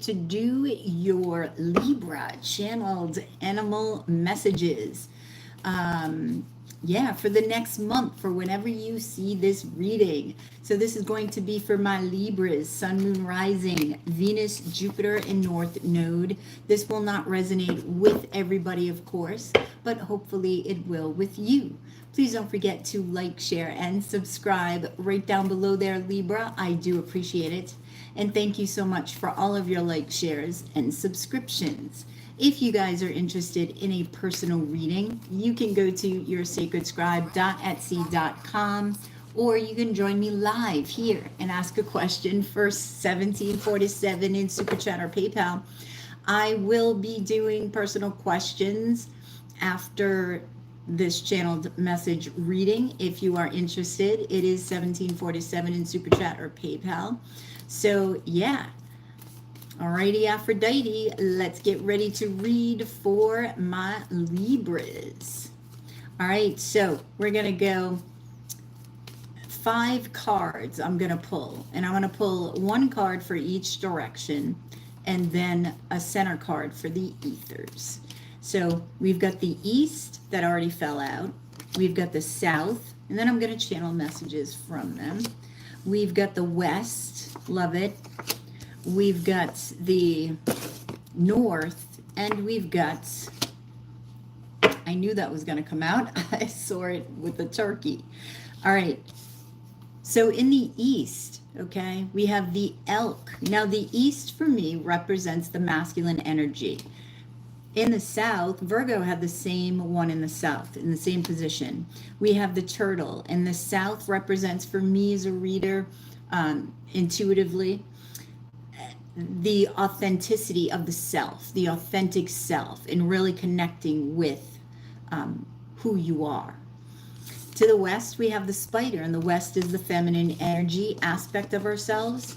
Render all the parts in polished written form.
to do your Libra channeled animal messages. Yeah, for the next month, for whenever you see this reading. So this is going to be for my Libras, Sun, Moon, Rising, Venus, Jupiter, and North Node. This will not resonate with everybody, of course, but hopefully it will with you. Please don't forget to like, share, and subscribe right down below there, Libra. I do appreciate it. And thank you so much for all of your like, shares, and subscriptions. If you guys are interested in a personal reading, you can go to yoursacredscribe.etsy.com, or you can join me live here and ask a question for 1747 in Super Chat or PayPal. I will be doing personal questions after this channeled message reading. If you are interested, it is 1747 in Super Chat or PayPal. So yeah. Alrighty, Aphrodite, let's get ready to read for my Libras. All right, so we're going to go 5 cards I'm going to pull. And I'm going to pull 1 card for each direction and then a center card for the ethers. So we've got the East that already fell out. We've got the South, and then I'm going to channel messages from them. We've got the West, love it. We've got the North, and we've got, I knew that was going to come out. I saw it with the turkey. All right. So in the East, okay, we have the Elk. Now the East for me represents the masculine energy. In the South, Virgo had the same one in the South, in the same position. We have the Turtle, and the South represents, for me as a reader, intuitively, the authenticity of the self, the authentic self, and really connecting with who you are. To the West, we have the Spider, and the West is the feminine energy aspect of ourselves.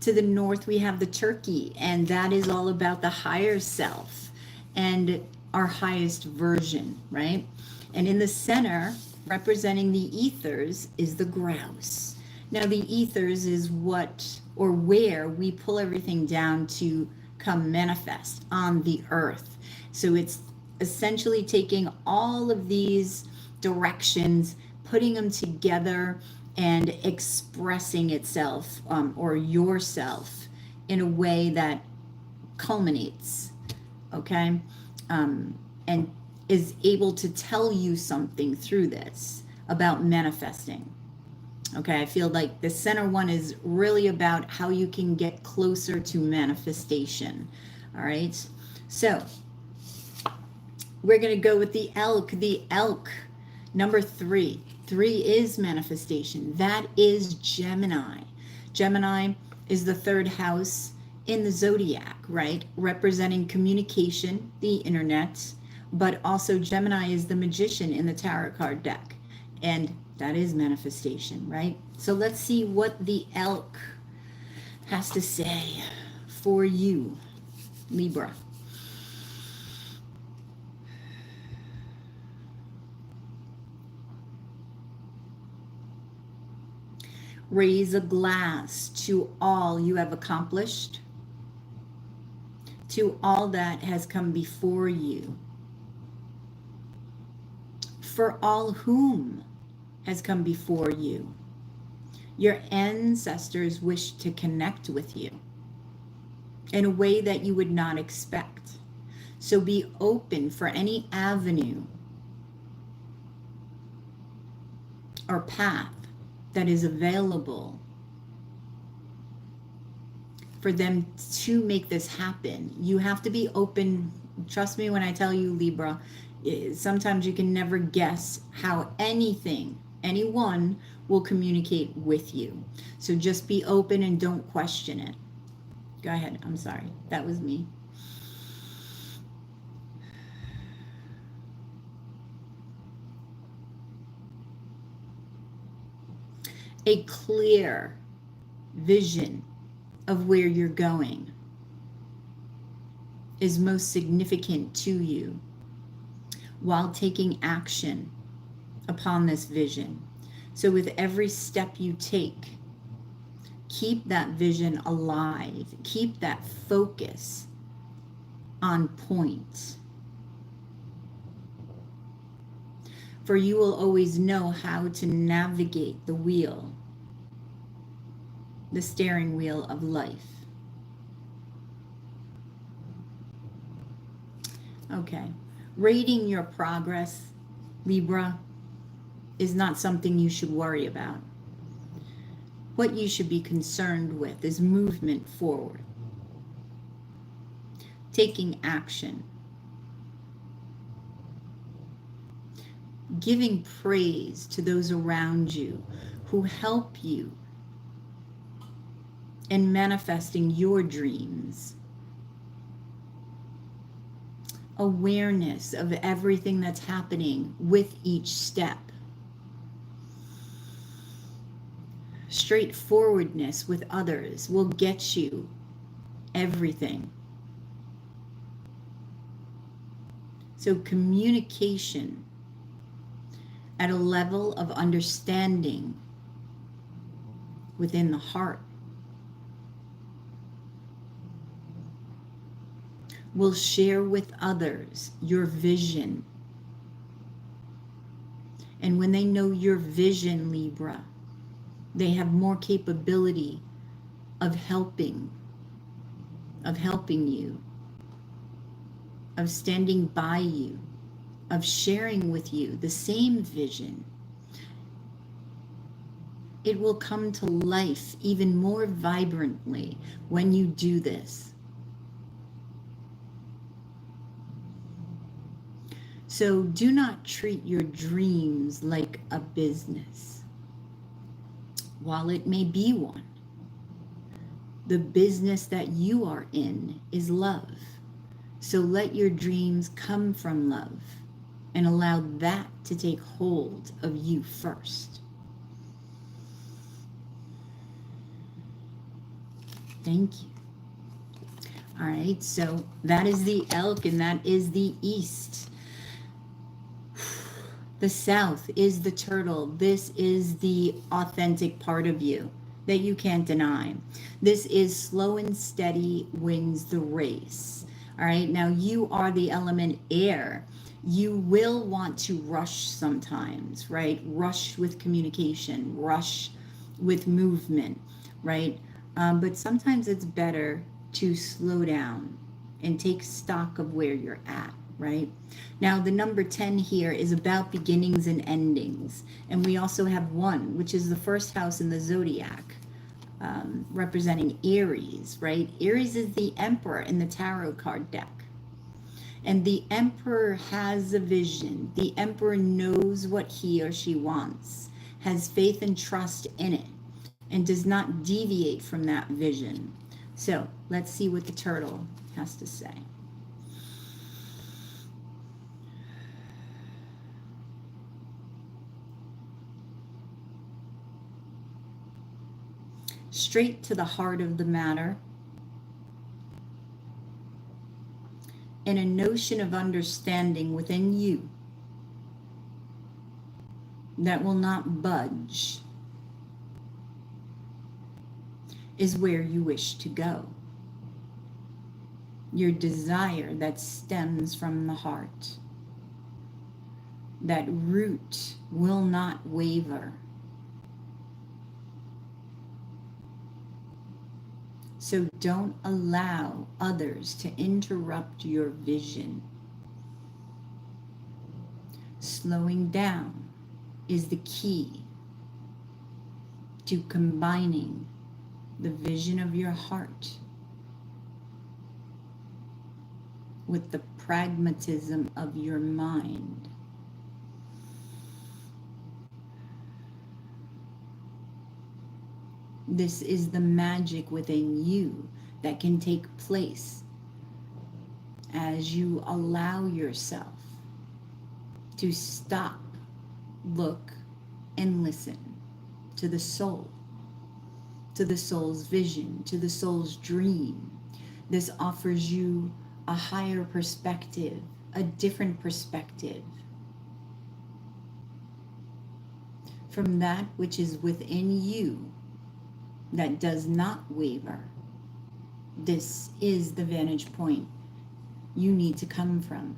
To the North, we have the Turkey, and that is all about the higher self and our highest version, right? And in the center, representing the ethers, is the grouse. Now, the ethers is what or where we pull everything down to come manifest on the earth. So it's essentially taking all of these directions, putting them together, and expressing itself or yourself in a way that culminates, okay? And is able to tell you something through this about manifesting. Okay, I feel like the center one is really about how you can get closer to manifestation. All right, so we're going to go with the Elk. The Elk, number 3. 3 is manifestation. That is Gemini. Gemini is the 3rd house in the zodiac, right? Representing communication, the internet, but also Gemini is the magician in the tarot card deck. And that is manifestation, right? So let's see what the Elk has to say for you, Libra. Raise a glass to all you have accomplished, to all that has come before you, for all whom has come before you. Your ancestors wish to connect with you in a way that you would not expect. So be open for any avenue or path that is available for them to make this happen. You have to be open. Trust me when I tell you, Libra, sometimes you can never guess how anyone will communicate with you. So just be open and don't question it. Go ahead. I'm sorry. That was me. A clear vision of where you're going is most significant to you, while taking action upon this vision. So with every step you take, Keep that vision alive. Keep that focus on point. For you will always know how to navigate the wheel, the steering wheel of life. Okay. Rating your progress, Libra, is not something you should worry about. What you should be concerned with is movement forward, taking action, giving praise to those around you who help you in manifesting your dreams. Awareness of everything that's happening with each step. Straightforwardness with others will get you everything. So communication at a level of understanding within the heart will share with others your vision. And when they know your vision, Libra, they have more capability of helping you, of standing by you, of sharing with you the same vision. It will come to life even more vibrantly when you do this. So do not treat your dreams like a business. While it may be one, the business that you are in is love. So let your dreams come from love and allow that to take hold of you first. Thank you. All right, so that is the elk and that is the east. The south is the turtle. This is the authentic part of you that you can't deny. This is slow and steady wins the race. All right, now you are the element air. You will want to rush sometimes, right? Rush with communication, rush with movement, right? But sometimes it's better to slow down and take stock of where you're at, right? Now, the number 10 here is about beginnings and endings. And we also have 1, which is the first house in the zodiac, representing Aries, right? Aries is the emperor in the tarot card deck. And the emperor has a vision. The emperor knows what he or she wants, has faith and trust in it, and does not deviate from that vision. So let's see what the turtle has to say. Straight to the heart of the matter, and a notion of understanding within you that will not budge is where you wish to go. Your desire that stems from the heart. That root will not waver. So don't allow others to interrupt your vision. Slowing down is the key to combining the vision of your heart with the pragmatism of your mind. This is the magic within you that can take place as you allow yourself to stop, look, and listen to the soul, to the soul's vision, to the soul's dream. This offers you a higher perspective, a different perspective from that which is within you that does not waver. This is the vantage point you need to come from.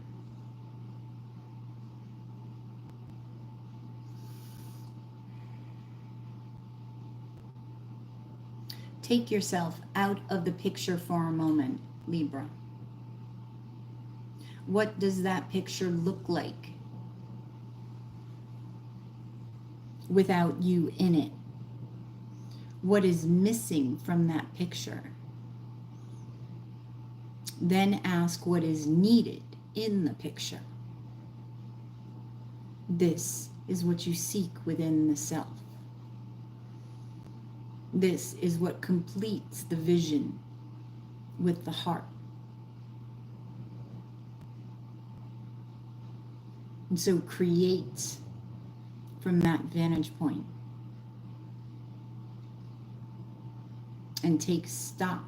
Take yourself out of the picture for a moment, Libra. What does that picture look like without you in it? What is missing from that picture? Then ask what is needed in the picture. This is what you seek within the self. This is what completes the vision with the heart. And so create from that vantage point and take stock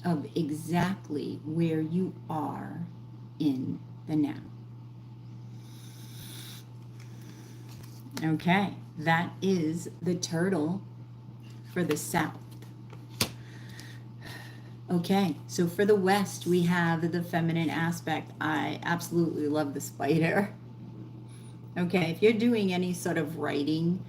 of exactly where you are in the now. Okay, that is the turtle for the south. Okay, so for the west, we have the feminine aspect. I absolutely love the spider. Okay, if you're doing any sort of writing,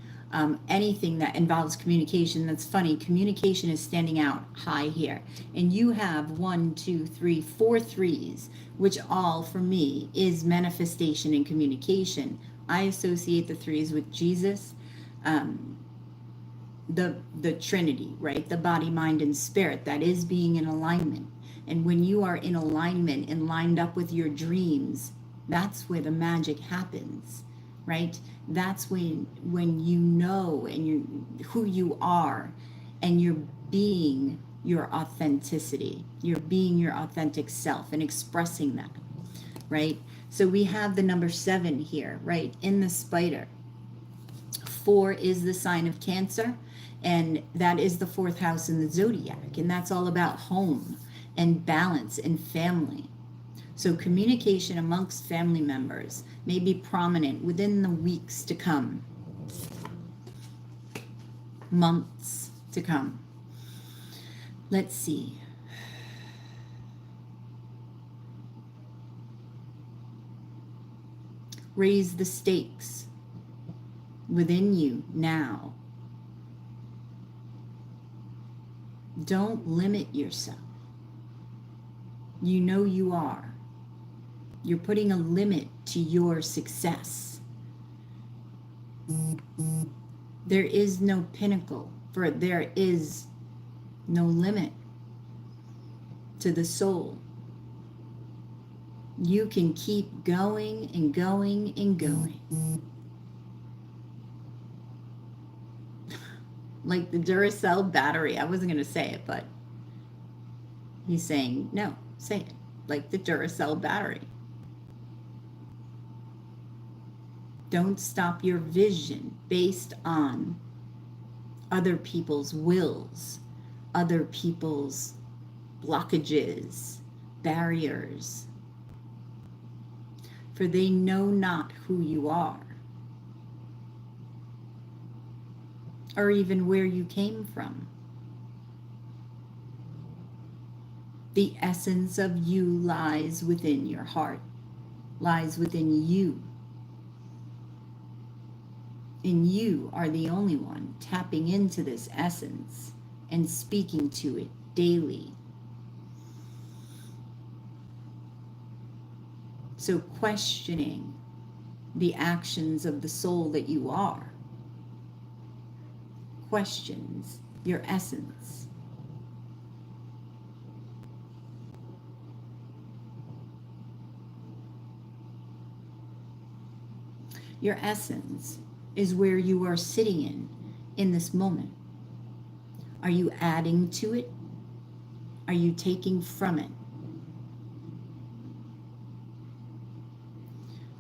anything that involves communication, that's funny, communication is standing out high here. And you have 1, 2, 3, 4 threes, which all for me is manifestation and communication. I associate the threes with Jesus, the Trinity, right? The body, mind, and spirit. That is being in alignment. And when you are in alignment and lined up with your dreams, that's where the magic happens, right? That's when you know and you who you are, and you're being your authenticity. You're being your authentic self and expressing that, right? So we have the number 7 here, right? In the spider. 4 is the sign of Cancer, and that is the 4th house in the zodiac, and that's all about home and balance and family. So communication amongst family members may be prominent within the weeks to come, months to come. Let's see. Raise the stakes within you now. Don't limit yourself. You know you are. You're putting a limit to your success. There is no pinnacle, for there is no limit to the soul. You can keep going and going and going. Like the Duracell battery. I wasn't going to say it, but he's saying, no, say it. Like the Duracell battery. Don't stop your vision based on other people's wills, other people's blockages, barriers. For they know not who you are, or even where you came from. The essence of you lies within your heart, lies within you. And you are the only one tapping into this essence and speaking to it daily. So questioning the actions of the soul that you are questions your essence. Your essence is where you are sitting in this moment. Are you adding to it? Are you taking from it?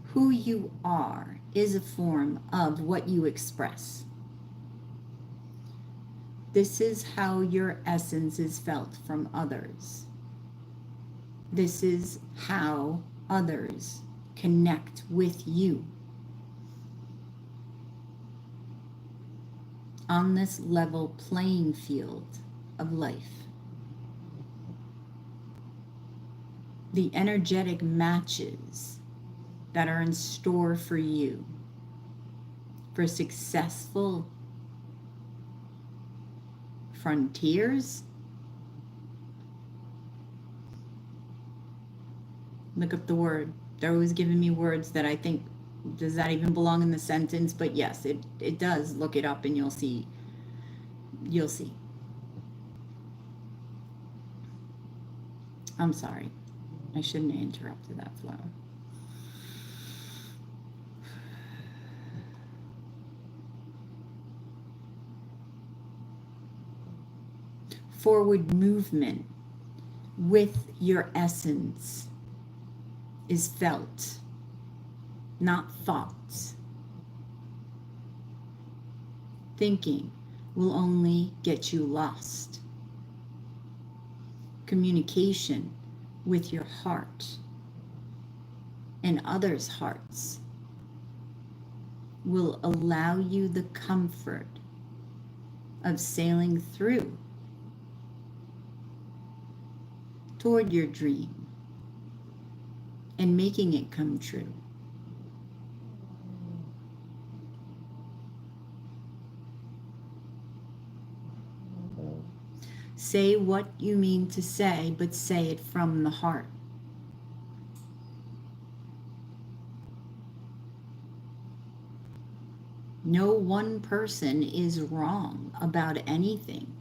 Who you are is a form of what you express. This is how your essence is felt from others. This is how others connect with you. on this level playing field of life. The energetic matches that are in store for you for successful frontiers. Look up the word. They're always giving me words that I think, does that even belong in the sentence? But yes, it does. Look it up and you'll see. You'll see. I'm sorry. I shouldn't have interrupted that flow. Forward movement with your essence is felt, not thoughts. Thinking will only get you lost. Communication with your heart and others' hearts will allow you the comfort of sailing through toward your dream and making it come true. Say what you mean to say, but say it from the heart. No one person is wrong about anything,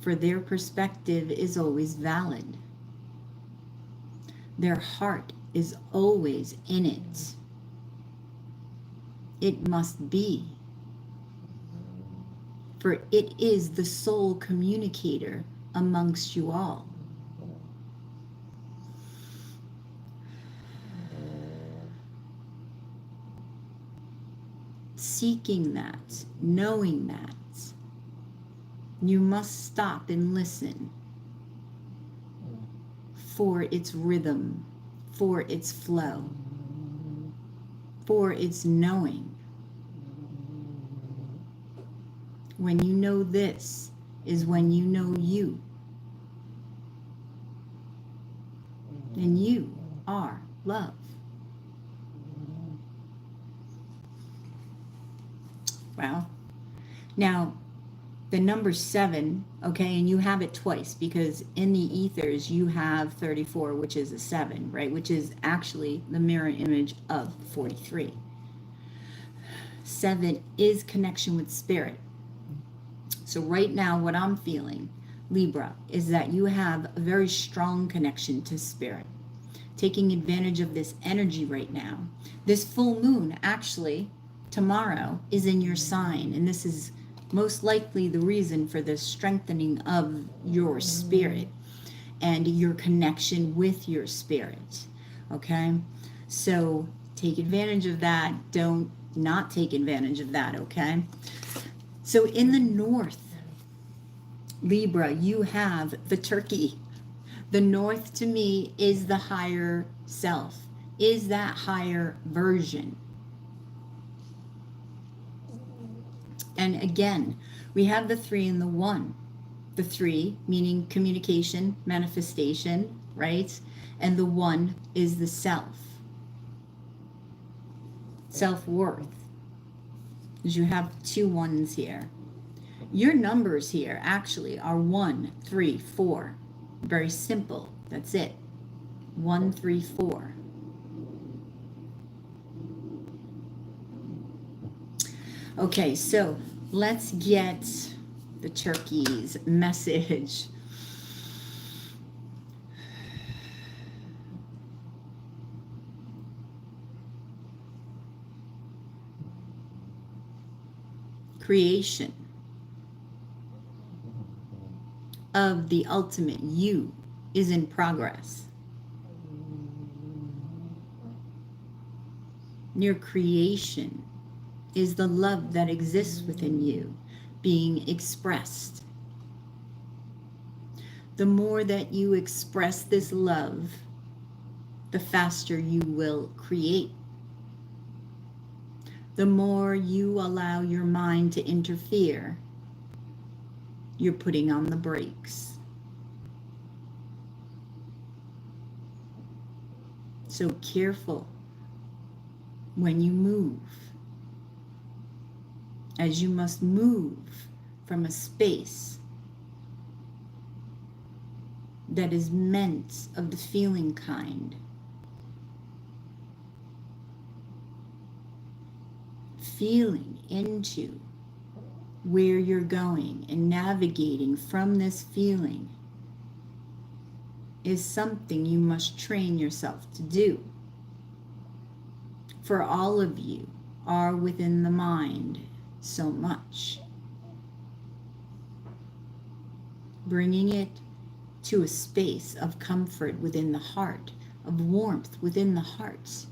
for their perspective is always valid. Their heart is always in it. It must be, for it is the sole communicator amongst you all. Seeking that, knowing that, you must stop and listen for its rhythm, for its flow, for its knowing. When you know this is when you know you. And you are love. Wow. Now, the number 7, okay, and you have it twice because in the ethers you have 34, which is a 7, right? Which is actually the mirror image of 43. 7 is connection with spirit. So right now what I'm feeling, Libra, is that you have a very strong connection to spirit. Taking advantage of this energy right now. This full moon actually tomorrow is in your sign, and this is most likely the reason for the strengthening of your spirit and your connection with your spirit. Okay? So take advantage of that. Don't not take advantage of that, okay? So in the north, Libra, you have the turkey. The north to me is the higher self, is that higher version. And again, we have the 3 and the 1. The 3 meaning communication, manifestation, right? And the 1 is the self. Self-worth. Because you have 2 1s here. Your numbers here actually are 1, 3, 4. Very simple. That's it. 1, 3, 4. Okay, so let's get the turkey's message. Creation of the ultimate you is in progress. Your creation is the love that exists within you being expressed. The more that you express this love, the faster you will create. The more you allow your mind to interfere, you're putting on the brakes. So careful when you move, as you must move from a space that is meant of the feeling kind. Feeling into where you're going and navigating from this feeling is something you must train yourself to do. For all of you are within the mind so much. Bringing it to a space of comfort within the heart, of warmth within the heart.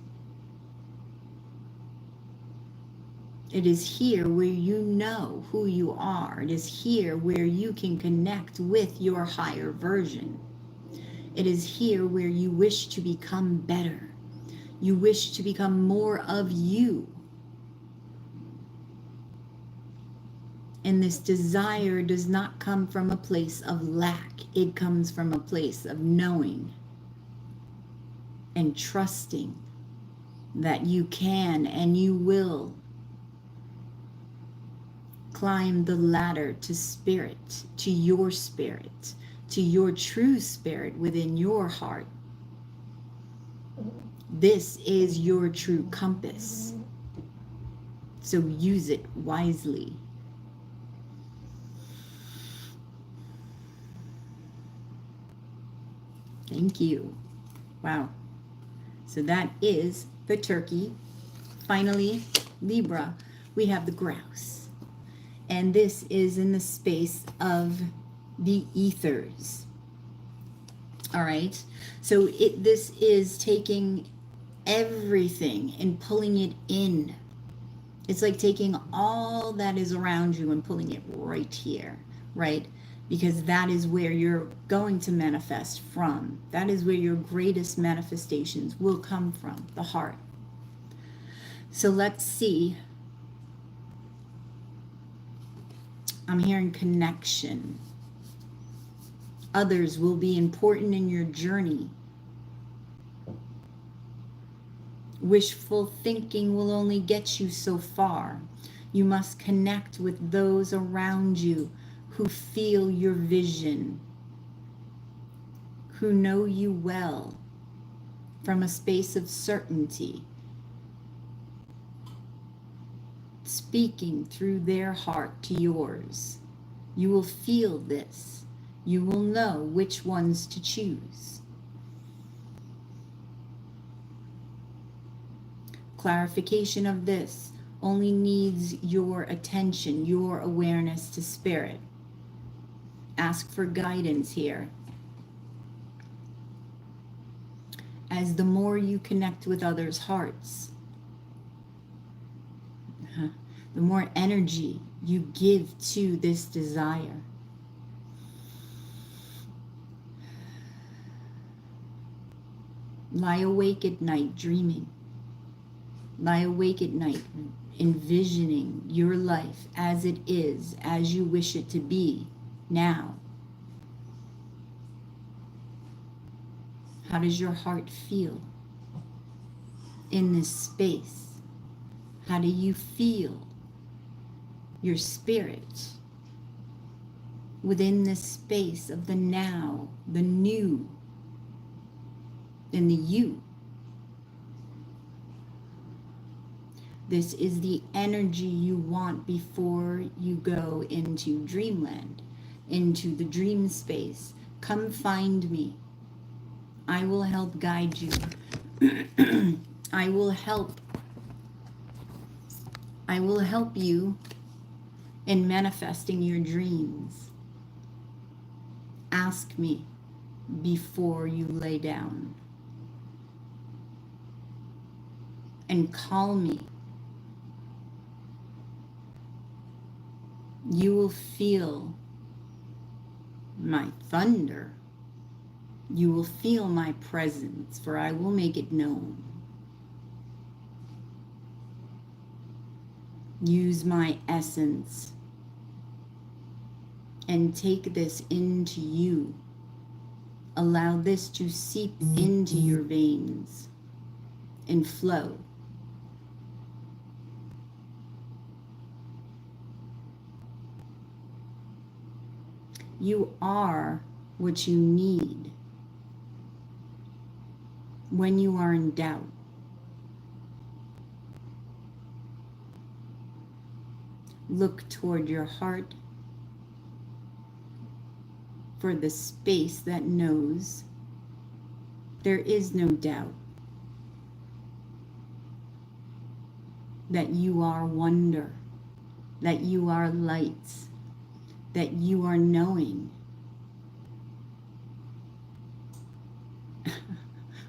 It is here where you know who you are. It is here where you can connect with your higher version. It is here where you wish to become better. You wish to become more of you. And this desire does not come from a place of lack. It comes from a place of knowing and trusting that you can and you will climb the ladder to spirit, to your true spirit within your heart. This is your true compass. So use it wisely. Thank you. Wow. So that is the turkey. Finally, Libra, we have the grouse. And this is in the space of the ethers. All right. So this is taking everything and pulling it in. It's like taking all that is around you and pulling it right here, right? Because that is where you're going to manifest from. That is where your greatest manifestations will come from, the heart. So let's see. I'm hearing connection. Others will be important in your journey. Wishful thinking will only get you so far. You must connect with those around you who feel your vision, who know you well from a space of certainty, speaking through their heart to yours. You will feel this. You will know which ones to choose. Clarification of this only needs your attention, your awareness to spirit. Ask for guidance here. As the more you connect with others' hearts, the more energy you give to this desire. Lie awake at night dreaming. Lie awake at night envisioning your life as it is, as you wish it to be now. How does your heart feel in this space? How do you feel your spirit within this space of the now, the new, and the you? This is the energy you want before you go into dreamland, into the dream space. Come find me. I will help guide you. I will help you in manifesting your dreams. Ask me before you lay down. And call me. You will feel my thunder. You will feel my presence, for I will make it known. use my essence, and take this into you. Allow this to seep into your veins and flow. You are what you need when you are in doubt. Look toward your heart for the space that knows there is no doubt, that you are wonder, that you are lights, that you are knowing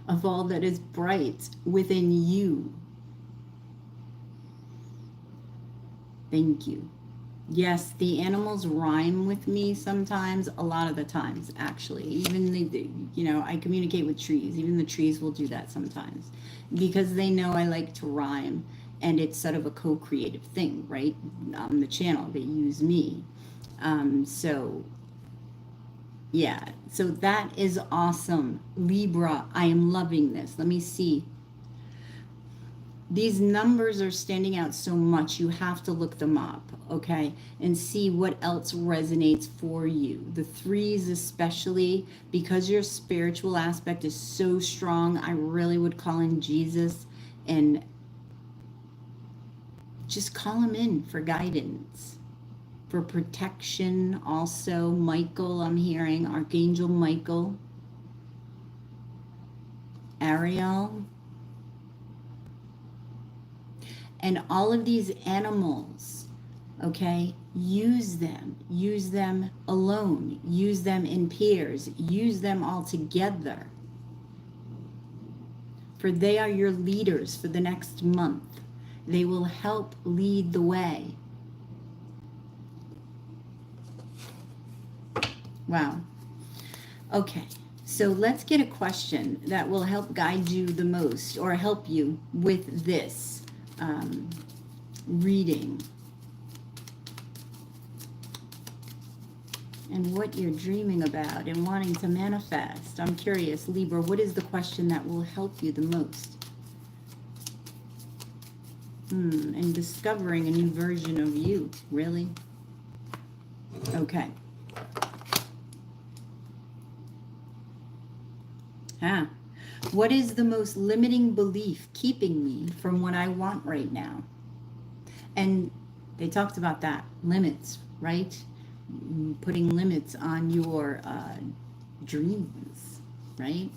of all that is bright within you. Thank you. Yes, the animals rhyme with me sometimes, a lot of the times, actually. Even I communicate with trees. Even the trees will do that sometimes because they know I like to rhyme, and it's sort of a co-creative thing, right? On the channel, they use me. So that is awesome. Libra, I am loving this. Let me see. These numbers are standing out so much, you have to look them up, okay? And see what else resonates for you. The threes especially, because your spiritual aspect is so strong, I really would call in Jesus and just call him in for guidance, for protection. Also, Michael, I'm hearing, Archangel Michael, Ariel, and all of these animals, okay, use them alone, use them in pairs, use them all together, for they are your leaders for the next month. They will help lead the way. Wow. Okay, so let's get a question that will help guide you the most, or help you with this reading and what you're dreaming about and wanting to manifest. I'm curious, Libra, what is the question that will help you the most? And discovering a new version of you, really? Okay. What is the most limiting belief keeping me from what I want right now? And they talked about that, limits, right? Putting limits on your dreams, right?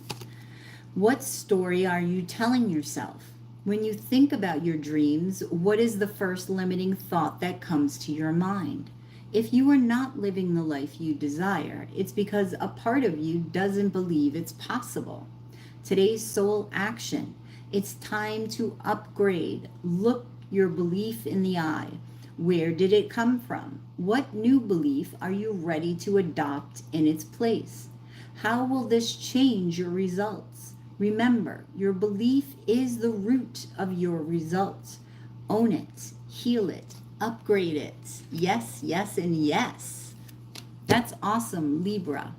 What story are you telling yourself? When you think about your dreams, what is the first limiting thought that comes to your mind? If you are not living the life you desire, it's because a part of you doesn't believe it's possible. Today's soul action. It's time to upgrade. Look your belief in the eye. Where did it come from? What new belief are you ready to adopt in its place? How will this change your results? Remember, your belief is the root of your results. Own it, heal it, upgrade it. Yes, yes, and yes. That's awesome, Libra.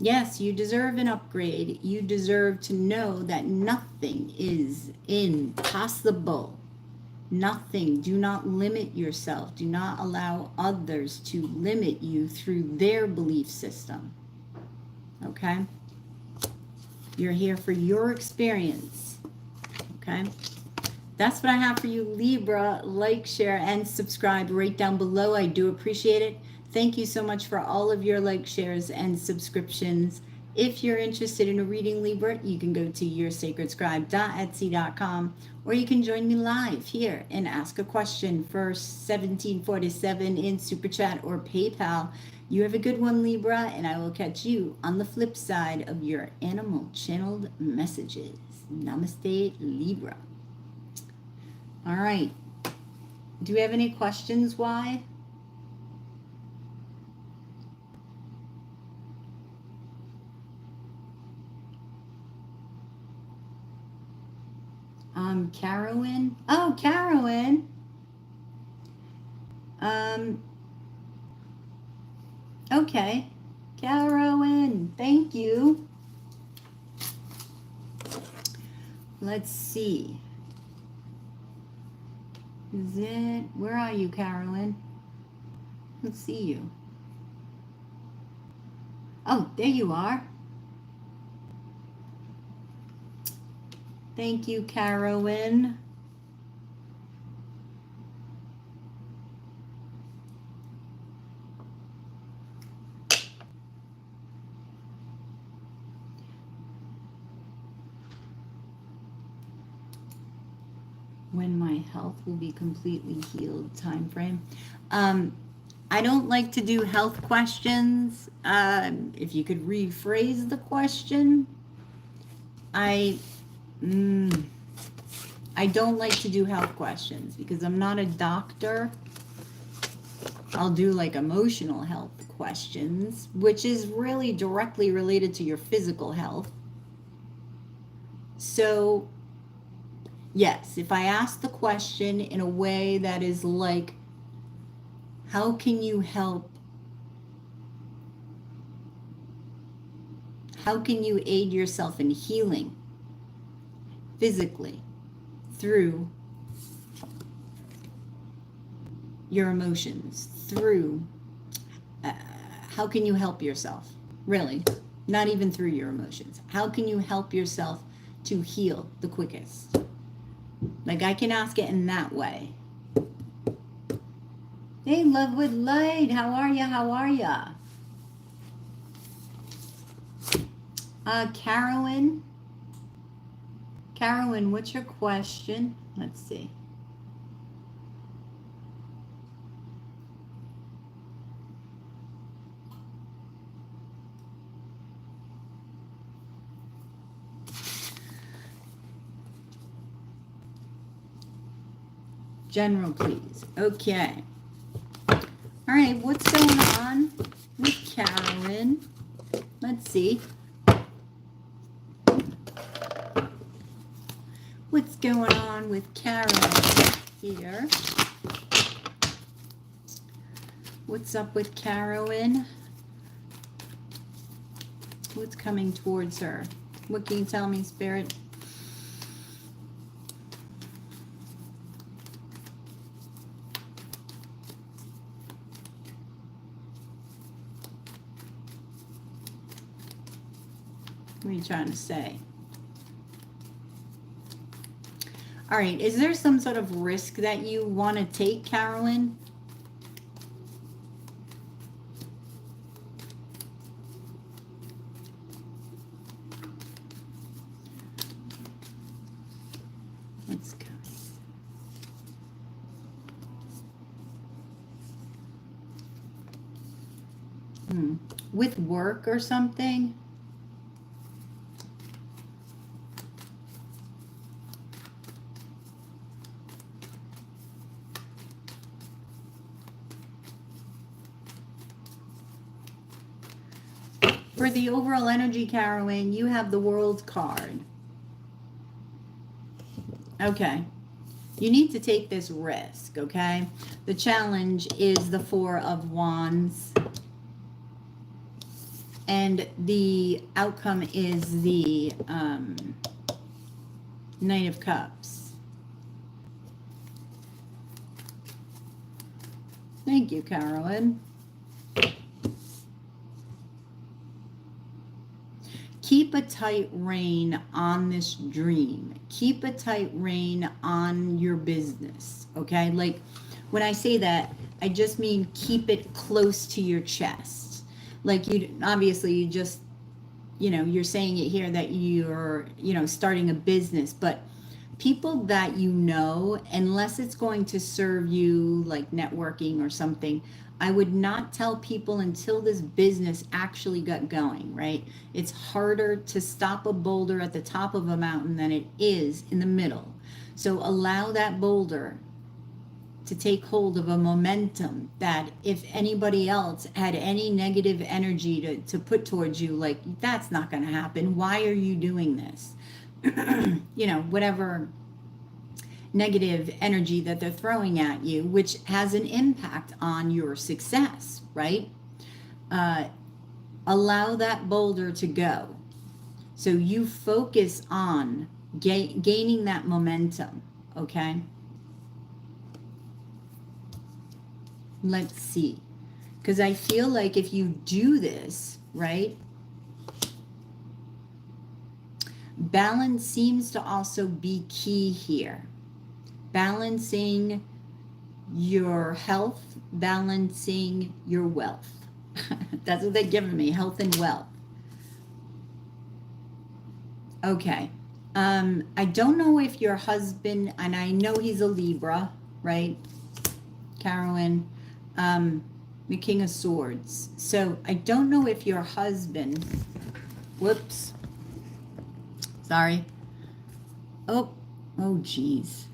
Yes, you deserve an upgrade. You deserve to know that nothing is impossible. Nothing. Do not limit yourself. Do not allow others to limit you through their belief system. Okay? You're here for your experience. Okay? That's what I have for you, Libra. Like, share, and subscribe right down below. I do appreciate it. Thank you so much for all of your like, shares, and subscriptions. If you're interested in a reading, Libra, you can go to yoursacredscribe.etsy.com, or you can join me live here and ask a question for $17.47 in Super Chat or PayPal. You have a good one, Libra, and I will catch you on the flip side of your animal channeled messages. Namaste, Libra. All right. Do we have any questions? Why? Carowin. Oh, Carowin. Um, okay. Carolyn, thank you. Let's see. Is it, where are you, Carolyn? Let's see you. Oh, there you are. Thank you, Carolyn. When my health will be completely healed, time frame. I don't like to do health questions. If you could rephrase the question, I don't like to do health questions because I'm not a doctor. I'll do like emotional health questions, which is really directly related to your physical health. So, yes, if I ask the question in a way that is like, how can you help? How can you aid yourself in healing physically through your emotions? Through how can you help yourself? Really, not even through your emotions. How can you help yourself to heal the quickest? Like, I can ask it in that way. Hey, Love with Light, how are ya? How are ya? Carolyn, what's your question? Let's see. General, please. Okay. All right, what's going on with Carolyn? Let's see. What's going on with Carolyn here? What's up with Carolyn? What's coming towards her? What can you tell me, Spirit? What are you trying to say? All right, is there some sort of risk that you want to take, Carolyn? Let's go. With work or something? For the overall energy, Carolyn, you have the World card. Okay. You need to take this risk, okay? The challenge is the Four of Wands. And the outcome is the Knight of Cups. Thank you, Carolyn. Keep a tight rein on this dream. Keep a tight rein on your business, okay? Like, when I say that, I just mean keep it close to your chest. Like, you obviously, you just, you're saying it here that you're, starting a business, but people that unless it's going to serve you, like networking or something, I would not tell people until this business actually got going, right? It's harder to stop a boulder at the top of a mountain than it is in the middle. So allow that boulder to take hold of a momentum that if anybody else had any negative energy to put towards you, like, that's not going to happen. Why are you doing this? Whatever negative energy that they're throwing at you, which has an impact on your success, right? Allow that boulder to go. So you focus on gaining that momentum, okay? Let's see. Because I feel like if you do this, right, balance seems to also be key here. Balancing your health, balancing your wealth. That's what they've given me, health and wealth. Okay. I don't know if your husband, and I know he's a Libra, right? Carolyn, the King of Swords. So I don't know if your husband, whoops, sorry. Oh geez.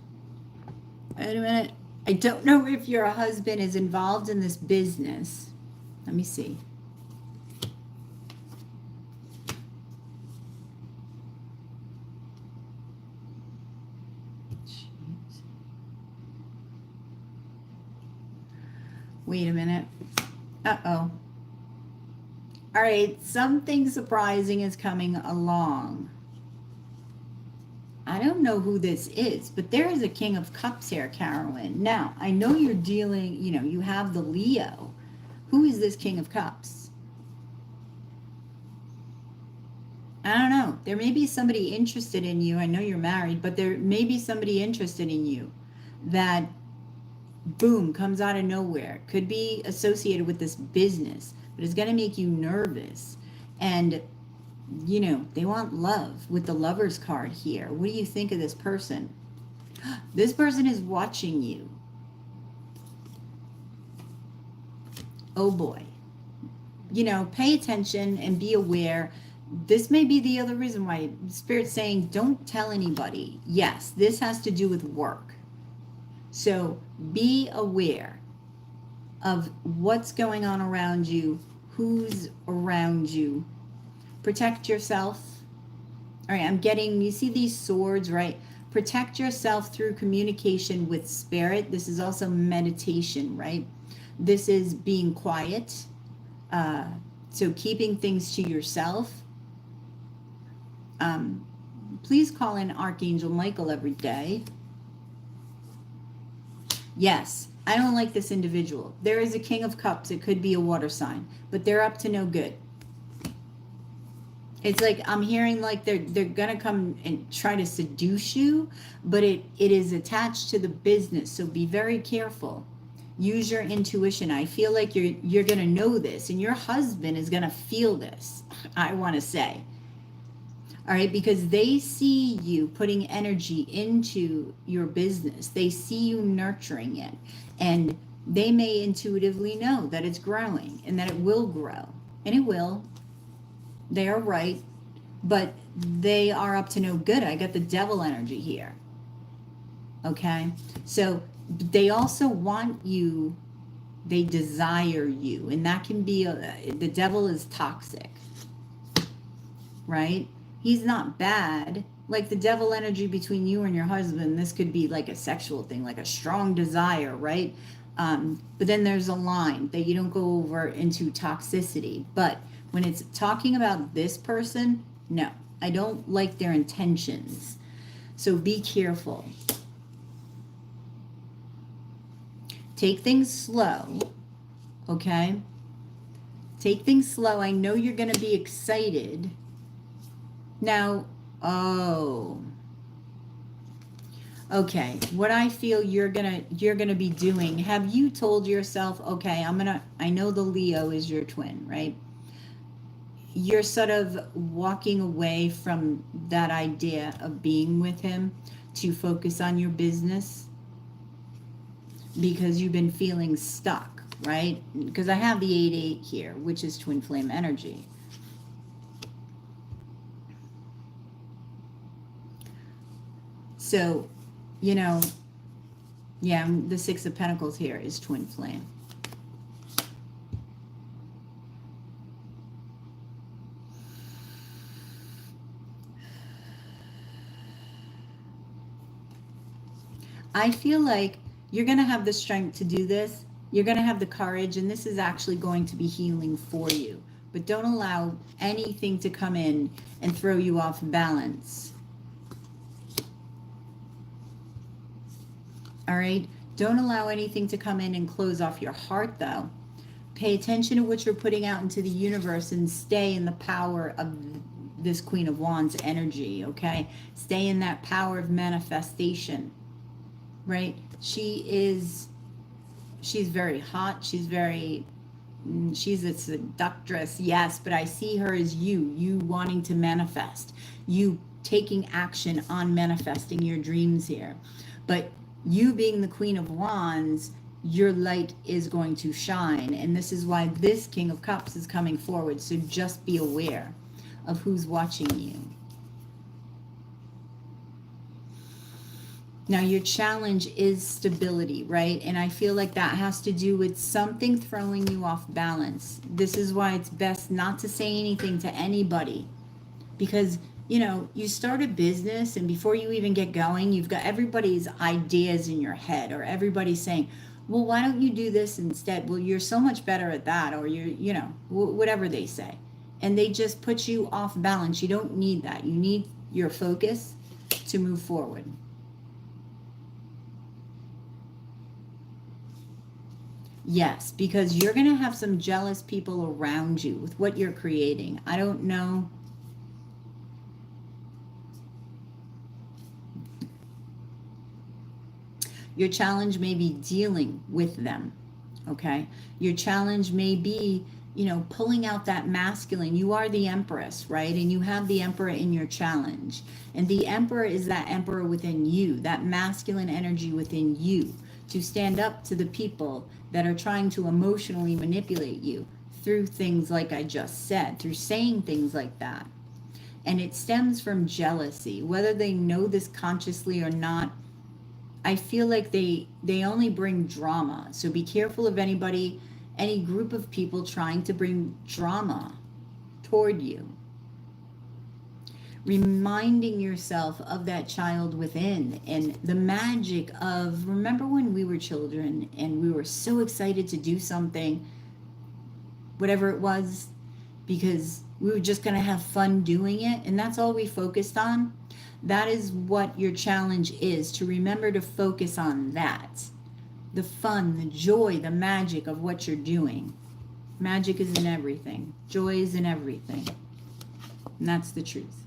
Wait a minute. I don't know if your husband is involved in this business. Let me see. Jeez. Wait a minute. Uh-oh. All right, something surprising is coming along. I don't know who this is, but there is a King of Cups here, Carolyn. Now, I know you're dealing, you have the Leo. Who is this King of Cups? I don't know. There may be somebody interested in you. I know you're married, but there may be somebody interested in you that, boom, comes out of nowhere. Could be associated with this business, but it's going to make you nervous. And they want love with the Lover's card here. What do you think of this person? This person is watching you. Oh boy. Pay attention and be aware. This may be the other reason why Spirit's saying don't tell anybody. Yes, this has to do with work. So be aware of what's going on around you, who's around you. Protect yourself. All right, you see these swords, right? Protect yourself through communication with spirit. This is also meditation, right? This is being quiet. So keeping things to yourself. Please call in Archangel Michael every day. Yes, I don't like this individual. There is a King of Cups. It could be a water sign, but they're up to no good. It's like I'm hearing like they're gonna come and try to seduce you, but it is attached to the business. So be very careful. Use your intuition. I feel like you're gonna know this, and your husband is gonna feel this. I want to say, all right, because they see you putting energy into your business. They see you nurturing it, and they may intuitively know that it's growing and that it will grow, and it will. They are right, but they are up to no good. I got the devil energy here. Okay? So they also want you, they desire you, and that can be, the devil is toxic, right? He's not bad. Like the devil energy between you and your husband, this could be like a sexual thing, like a strong desire, right? But then there's a line that you don't go over into toxicity. But when it's talking about this person, no, I don't like their intentions. So be careful. Take things slow, okay? Take things slow. I know you're going to be excited. Now, okay, what I feel you're gonna be doing, have you told yourself, okay, I know the Leo is your twin, right? You're sort of walking away from that idea of being with him to focus on your business because you've been feeling stuck, right? Because I have the 8-8 here, which is twin flame energy. So, yeah, the 6 of Pentacles here is twin flame. I feel like you're going to have the strength to do this. You're going to have the courage, and this is actually going to be healing for you. But don't allow anything to come in and throw you off balance. All right? Don't allow anything to come in and close off your heart, though. Pay attention to what you're putting out into the universe and stay in the power of this Queen of Wands energy, okay? Stay in that power of manifestation, right? She's very hot. She's a seductress, yes, but I see her as you wanting to manifest, you taking action on manifesting your dreams here. But you being the Queen of Wands, your light is going to shine. And this is why this King of Cups is coming forward. So just be aware of who's watching you. Now, your challenge is stability, right? And I feel like that has to do with something throwing you off balance. This is why it's best not to say anything to anybody. Because, you know, you start a business and before you even get going, you've got everybody's ideas in your head, or everybody's saying, well, why don't you do this instead? Well, you're so much better at that, or whatever they say. And they just put you off balance. You don't need that. You need your focus to move forward. Yes, because you're going to have some jealous people around you with what you're creating. I don't know. Your challenge may be dealing with them, okay? Your challenge may be, pulling out that masculine. You are the Empress, right? And you have the Emperor in your challenge. And the Emperor is that Emperor within you, that masculine energy within you, to stand up to the people that are trying to emotionally manipulate you through things like I just said, through saying things like that. And it stems from jealousy, whether they know this consciously or not. I feel like they only bring drama. So be careful of any group of people trying to bring drama toward you. Reminding yourself of that child within and the magic of, remember when we were children and we were so excited to do something, whatever it was, because we were just going to have fun doing it, and that's all we focused on. That is what your challenge is, to remember to focus on that. The fun, the joy, the magic of what you're doing. Magic is in everything. Joy is in everything. And that's the truth.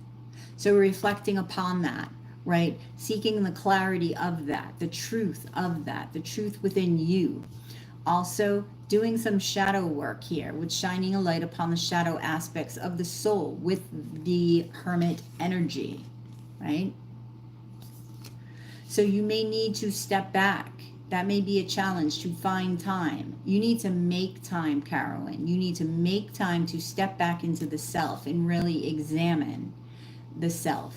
So reflecting upon that, right? Seeking the clarity of that, the truth of that, the truth within you. Also, doing some shadow work here with shining a light upon the shadow aspects of the soul with the Hermit energy, right? So you may need to step back. That may be a challenge, to find time. You need to make time, Carolyn. You need to make time to step back into the self and really examine the self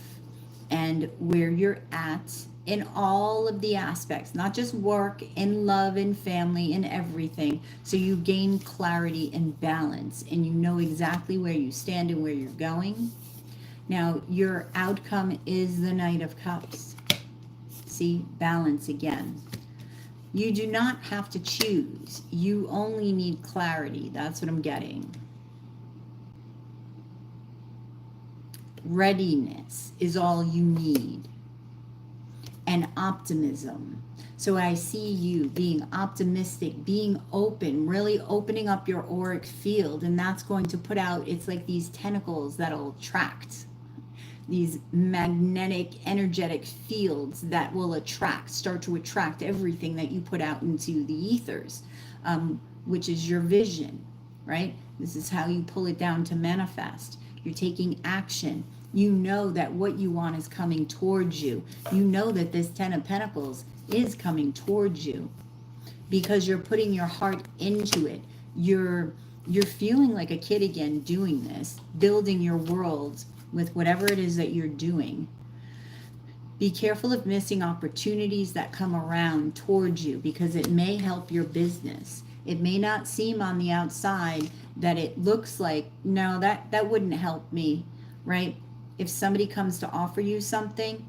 and where you're at in all of the aspects, not just work and love and family and everything. So you gain clarity and balance, and you know exactly where you stand and where you're going. Now, your outcome is the Knight of Cups. See, balance again. You do not have to choose. You only need clarity. That's what I'm getting. Readiness is all you need. And optimism. So I see you being optimistic, being open, really opening up your auric field. And that's going to put out, it's like these tentacles that'll attract. These magnetic, energetic fields that will start to attract everything that you put out into the ethers, which is your vision, right? This is how you pull it down to manifest. You're taking action. You know that what you want is coming towards you. You know that this Ten of Pentacles is coming towards you because you're putting your heart into it. You're feeling like a kid again doing this, building your world with whatever it is that you're doing. Be careful of missing opportunities that come around towards you, because it may help your business. It may not seem on the outside that it looks like, no, that wouldn't help me, right? If somebody comes to offer you something,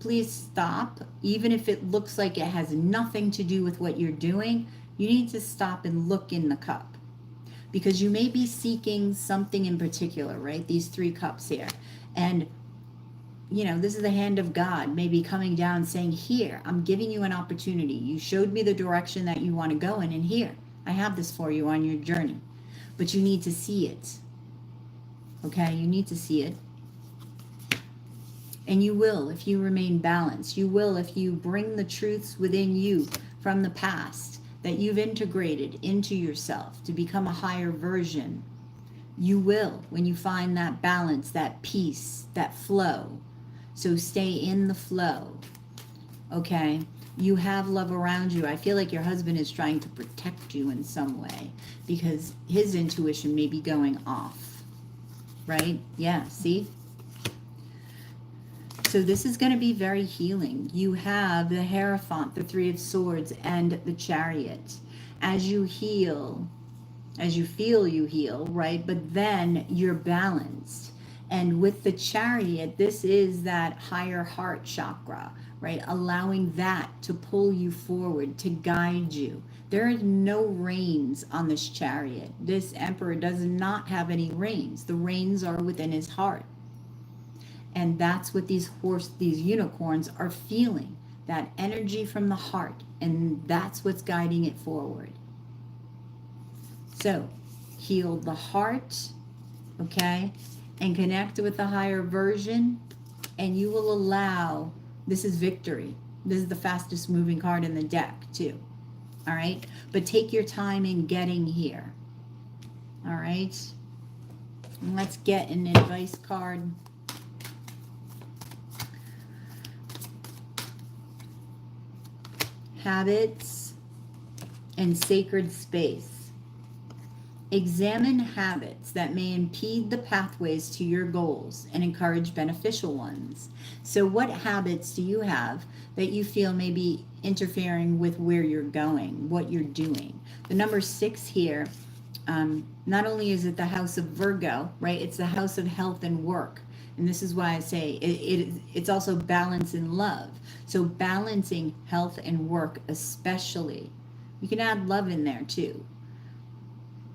please stop. Even if it looks like it has nothing to do with what you're doing, you need to stop and look in the cup. Because you may be seeking something in particular, right? These 3 cups here. And, you know, this is the hand of God maybe coming down saying, here, I'm giving you an opportunity. You showed me the direction that you want to go in, and here, I have this for you on your journey. But you need to see it. Okay? You need to see it. And you will if you remain balanced. You will if you bring the truths within you from the past that you've integrated into yourself to become a higher version. You will when you find that balance, that peace, that flow. So stay in the flow. Okay? You have love around you. I feel like your husband is trying to protect you in some way because his intuition may be going off. Right? Yeah, see? So this is going to be very healing. You have the Hierophant, the 3 of Swords, and the Chariot. As you heal, as you feel you heal, right? But then you're balanced. And with the Chariot, this is that higher heart chakra, right? Allowing that to pull you forward, to guide you. There are no reins on this Chariot. This Emperor does not have any reins. The reins are within his heart. And that's what these unicorns are feeling, that energy from the heart. And that's what's guiding it forward. So, heal the heart, okay? And connect with the higher version. And you will allow, this is victory. This is the fastest moving card in the deck, too. All right? But take your time in getting here. All right? And let's get an advice card. Habits and sacred space. Examine habits that may impede the pathways to your goals and encourage beneficial ones. So what habits do you have that you feel may be interfering with where you're going, what you're doing? The number 6 here, not only is it the house of Virgo, right? It's the house of health and work. And this is why I say it's also balance in love. So balancing health and work especially. You can add love in there too,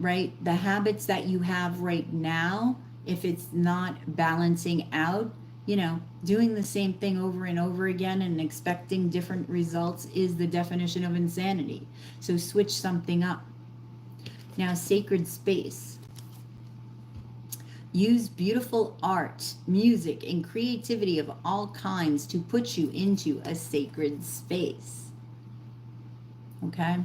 right? The habits that you have right now, if it's not balancing out, you know, doing the same thing over and over again and expecting different results is the definition of insanity. So switch something up. Now, sacred space. Use beautiful art, music, and creativity of all kinds to put you into a sacred space. Okay?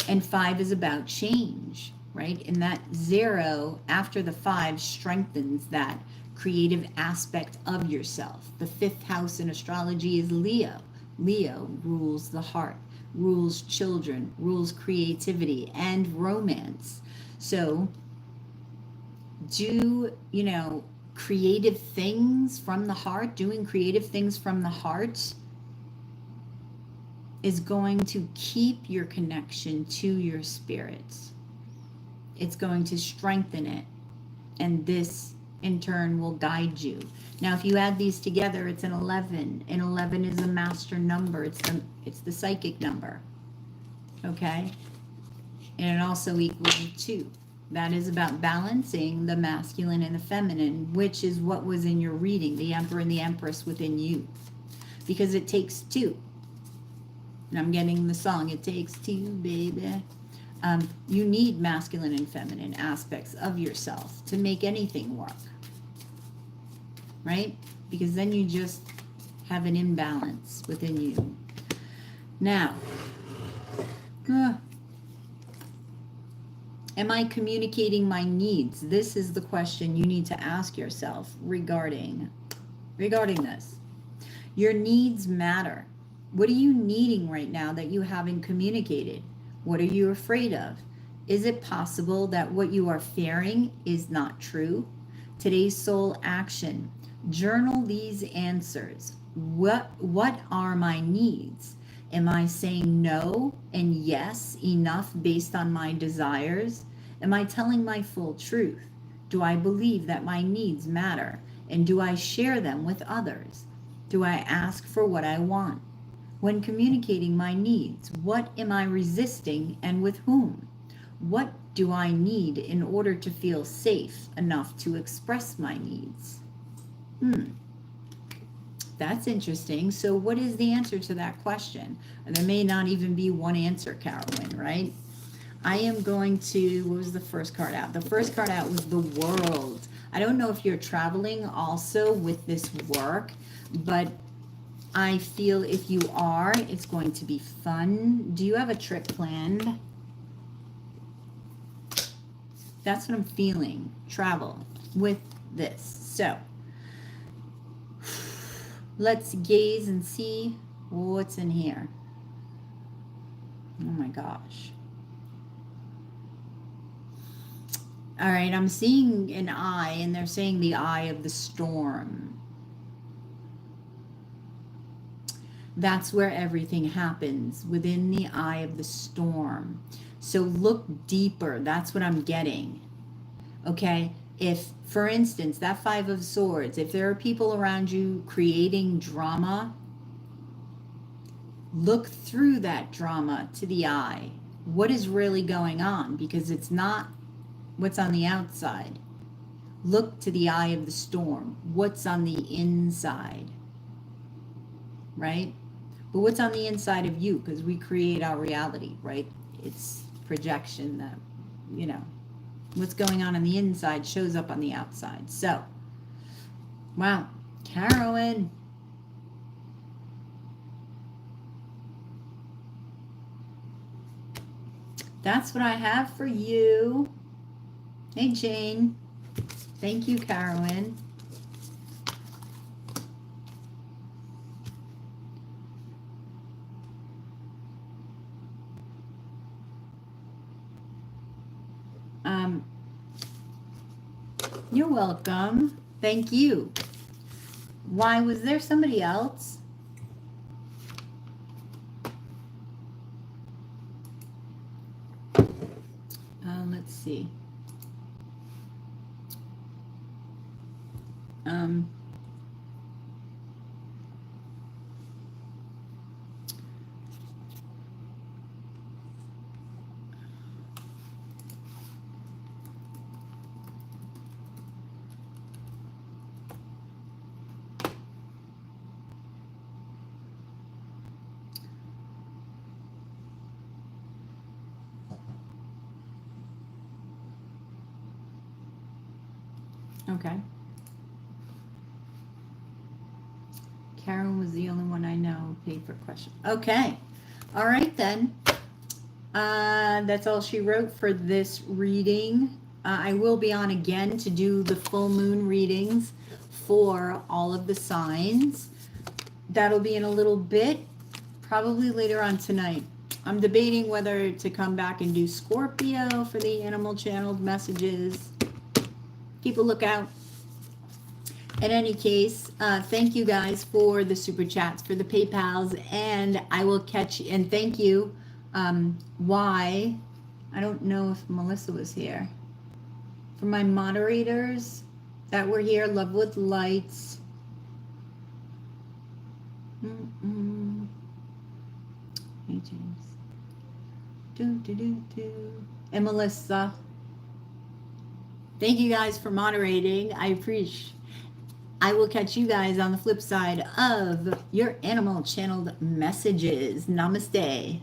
And 5 is about change, right? And that 0 after the 5 strengthens that creative aspect of yourself. The 5th house in astrology is Leo. Leo rules the heart, rules children, rules creativity and romance. So do, you know, creative things from the heart. Doing creative things from the heart is going to keep your connection to your spirit. It's going to strengthen it. And this, in turn, will guide you. Now, if you add these together, it's an 11. And 11 is a master number. It's the psychic number. Okay? And it also equals 2. That is about balancing the masculine and the feminine, which is what was in your reading, the Emperor and the Empress within you. Because it takes 2. And I'm getting the song, it takes 2, baby. You need masculine and feminine aspects of yourself to make anything work. Right? Because then you just have an imbalance within you. Now, am I communicating my needs? This is the question you need to ask yourself regarding this. Your needs matter. What are you needing right now that you haven't communicated? What are you afraid of? Is it possible that what you are fearing is not true? Today's soul action. Journal these answers. What are my needs? Am I saying no and yes enough based on my desires? Am I telling my full truth? Do I believe that my needs matter? And do I share them with others? do I ask for what I want? When communicating my needs, what am I resisting and with whom? What do I need in order to feel safe enough to express my needs? That's interesting. So what is the answer to that question? There may not even be one answer, Carolyn, right? I am going to, what was the first card out? The first card out was the World. I don't know if you're traveling also with this work, but I feel if you are, it's going to be fun. Do you have a trip planned? That's what I'm feeling. Travel with this. So let's gaze and see what's in here. Oh my gosh. All right, I'm seeing an eye, and they're saying the eye of the storm. That's where everything happens, within the eye of the storm. So look deeper. That's what I'm getting. Okay? If, for instance, that Five of Swords, if there are people around you creating drama, look through that drama to the eye. What is really going on? Because it's not what's on the outside. Look to the eye of the storm. What's on the inside? Right? But what's on the inside of you? Because we create our reality, right? It's projection that, you know, what's going on the inside shows up on the outside. So, wow, Carolyn. That's what I have for you. Hey, Jane. Thank you, Carolyn. You're welcome. Thank you. Why, was there somebody else? Let's see. Okay. Karen was the only one I know who paid for question. Okay. All right, then. That's all she wrote for this reading. I will be on again to do the full moon readings for all of the signs. That'll be in a little bit, probably later on tonight. I'm debating whether to come back and do Scorpio for the animal channeled messages. Keep a lookout. In any case, thank you guys for the super chats, for the PayPals, and I will catch you. And thank you. Why? I don't know if Melissa was here. For my moderators that were here, Love with Lights. Hey, James. And Melissa. Thank you guys for moderating. I appreciate. I will catch you guys on the flip side of your animal channeled messages. Namaste.